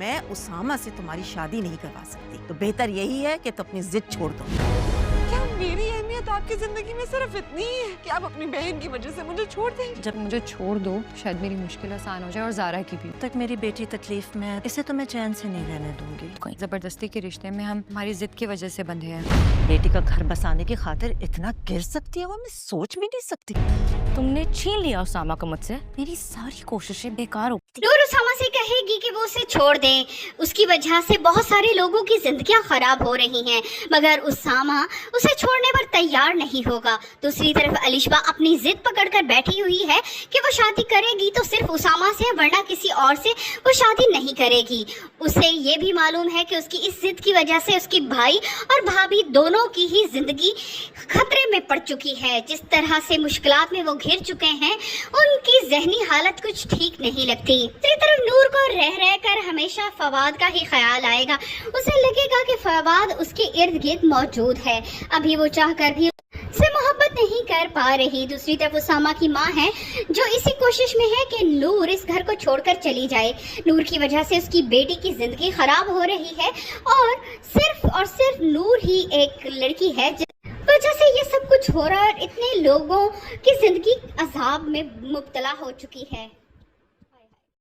मैं उसामा से तुम्हारी शादी नहीं करवा सकती, तो बेहतर यही है कि तुम अपनी जिद छोड़ दो। क्या मेरी अहमियत आपकी जिंदगी में सिर्फ इतनी ही है कि आप अपनी बहन की वजह से मुझे छोड़ देंगे? जब मुझे छोड़ दो शायद मेरी मुश्किल आसान हो जाए और ज़ारा की भी। तक मेरी बेटी तकलीफ में है, इसे तो मैं चैन से नहीं रहने दूंगी। कोई ज़बरदस्ती के रिश्ते में हम हमारी जिद की वजह से बंधे हैं। बेटी का घर बसाने की खातिर इतना गिर सकती है वो मैं सोच भी नहीं सकती। तुमने छीन लिया उसामा को मुझसे, मेरी सारी कोशिशें बेकार हो। नूर उसामा से कहेगी कि वो उसे छोड़ दे, उसकी वजह से बहुत सारे लोगों की जिंदगियां खराब हो रही हैं, मगर उसामा उसे छोड़ने पर तैयार नहीं होगा। दूसरी तरफ अलिशबा अपनी जिद पकड़कर बैठी हुई है कि वो शादी करेगी तो सिर्फ उसामा से, वरना किसी और से वो शादी नहीं करेगी। उसे ये भी मालूम है कि उसकी इस जिद की वजह से उसकी भाई और भाभी दोनों की ही जिंदगी खतरे में पड़ चुकी है। जिस तरह से मुश्किलात में वो घिर चुके हैं, उनकी जहनी हालत कुछ ठीक नहीं लगती। दूसरी तरफ नूर को रह रह कर हमेशा फवाद का ही ख्याल आएगा। उसे लगेगा कि फवाद उसके इर्द गिर्द मौजूद है, अभी वो चाहकर भी से मोहब्बत नहीं कर पा रही। दूसरी तरफ उसामा की माँ है जो इसी कोशिश में है कि नूर इस घर को छोड़कर चली जाए। नूर की वजह से उसकी बेटी की जिंदगी खराब हो रही है और सिर्फ नूर ही एक लड़की है जिस वजह से ये सब कुछ हो रहा है और इतने लोगों की जिंदगी अजाब में मुब्तला हो चुकी है।